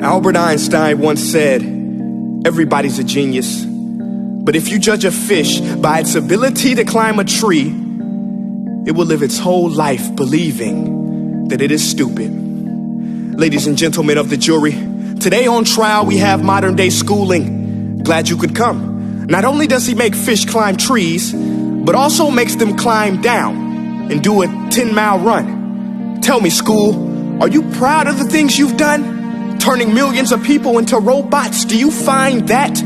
Albert Einstein once said, everybody's a genius. But if you judge a fish by its ability to climb a tree, it will live its whole life believing that it is stupid. Ladies and gentlemen of the jury, today on trial we have modern day schooling. Glad you could come. Not only does he make fish climb trees, but also makes them climb down and do a 10-mile run. Tell me, school, are you proud of the things you've done? Turning millions of people into robots, do you find that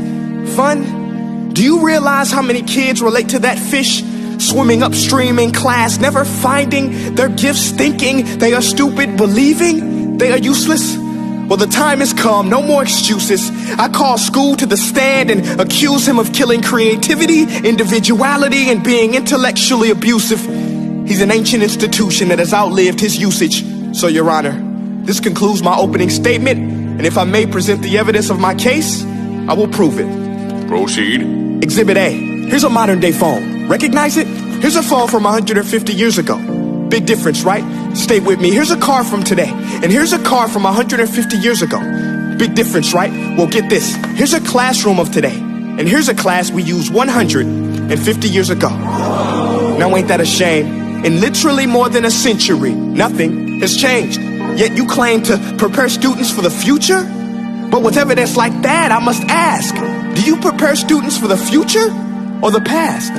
fun? Do you realize how many kids relate to that fish swimming upstream in class, never finding their gifts, thinking they are stupid, believing they are useless? Well, the time has come, no more excuses. I call school to the stand and accuse him of killing creativity, individuality, and being intellectually abusive. He's an ancient institution that has outlived his usage. So, Your Honor, this concludes my opening statement, and if I may present the evidence of my case, I will prove it. Proceed. Exhibit A. Here's a modern day phone. Recognize it? Here's a phone from 150 years ago. Big difference, right? Stay with me. Here's a car from today, and here's a car from 150 years ago. Big difference, right? Well, get this. Here's a classroom of today, and here's a class we used 150 years ago. Now, ain't that a shame? In literally more than a century, nothing has changed. Yet you claim to prepare students for the future? But with evidence like that, I must ask, do you prepare students for the future or the past?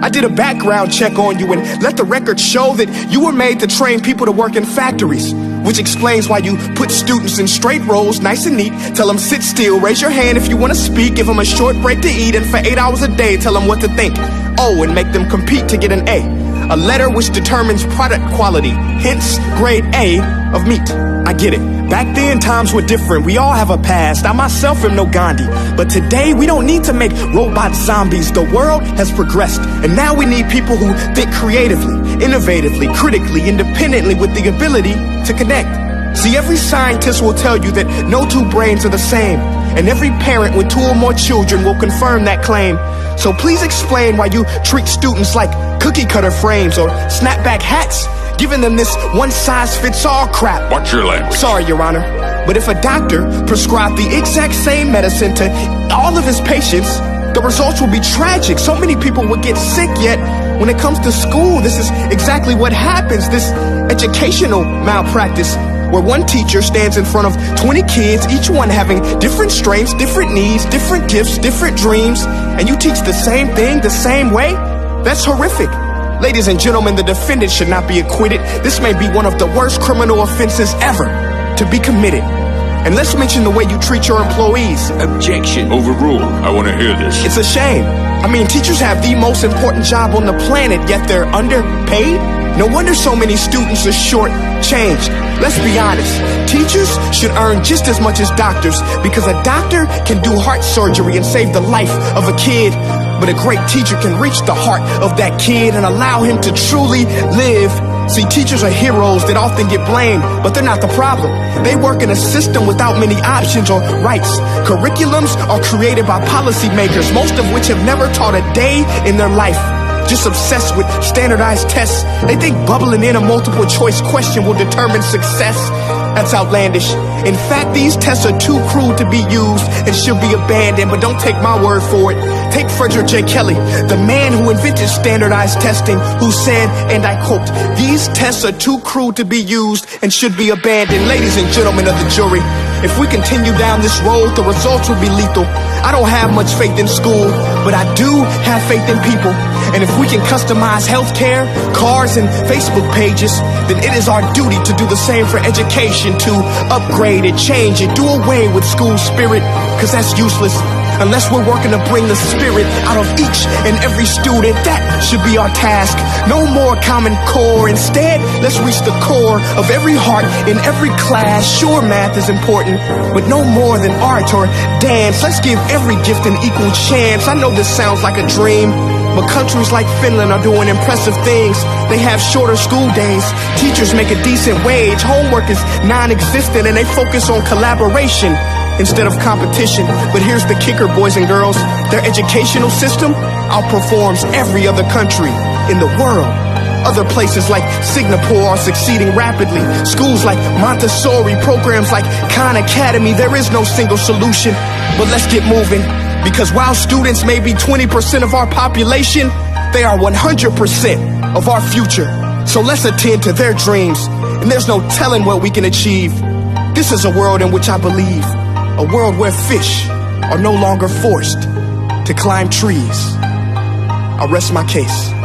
I did a background check on you and let the record show that you were made to train people to work in factories, which explains why you put students in straight rows, nice and neat, tell them sit still, raise your hand if you want to speak, give them a short break to eat, and for 8 hours a day, tell them what to think. Oh, and make them compete to get an A letter which determines product quality, hence grade A of meat. I get it. Back then, times were different. We all have a past. I myself am no Gandhi. But today, we don't need to make robot zombies. The world has progressed. And now we need people who think creatively, innovatively, critically, independently, with the ability to connect. See, every scientist will tell you that no two brains are the same. And every parent with 2 or more children will confirm that claim. So please explain why you treat students like cookie cutter frames or snapback hats, giving them this one-size-fits-all crap. Watch your language. Sorry, Your Honor, but if a doctor prescribed the exact same medicine to all of his patients, the results will be tragic. So many people will get sick, yet when it comes to school, this is exactly what happens, this educational malpractice, where one teacher stands in front of 20 kids, each one having different strengths, different needs, different gifts, different dreams, and you teach the same thing the same way? That's horrific. Ladies and gentlemen, the defendant should not be acquitted. This may be one of the worst criminal offenses ever to be committed. And let's mention the way you treat your employees. Objection. Overruled. I want to hear this. It's a shame. I mean, teachers have the most important job on the planet, yet they're underpaid? No wonder so many students are short-changed. Let's be honest. Teachers should earn just as much as doctors, because a doctor can do heart surgery and save the life of a kid. But a great teacher can reach the heart of that kid and allow him to truly live. See, teachers are heroes that often get blamed, but they're not the problem. They work in a system without many options or rights. Curriculums are created by policymakers, most of which have never taught a day in their life. Just obsessed with standardized tests. They think bubbling in a multiple choice question will determine success. That's outlandish. In fact, these tests are too crude to be used and should be abandoned, but don't take my word for it. Take Frederick J. Kelly, the man who invented standardized testing, who said, and I quote, "These tests are too crude to be used and should be abandoned." Ladies and gentlemen of the jury, if we continue down this road, the results will be lethal. I don't have much faith in school, but I do have faith in people. And if we can customize healthcare, cars, and Facebook pages, then it is our duty to do the same for education, to upgrade it, change it, do away with school spirit, because that's useless. Unless we're working to bring the spirit out of each and every student, that should be our task. No more Common Core. Instead, let's reach the core of every heart in every class. Sure, math is important, but no more than art or dance. Let's give every gift an equal chance. I know this sounds like a dream, but countries like Finland are doing impressive things. They have shorter school days. Teachers make a decent wage. Homework is non-existent, and they focus on collaboration instead of competition. But here's the kicker, boys and girls. Their educational system outperforms every other country in the world. Other places like Singapore are succeeding rapidly. Schools like Montessori, programs like Khan Academy. There is no single solution, but let's get moving. Because while students may be 20% of our population, they are 100% of our future. So let's attend to their dreams, and there's no telling what we can achieve. This is a world in which I believe, a world where fish are no longer forced to climb trees. I rest my case.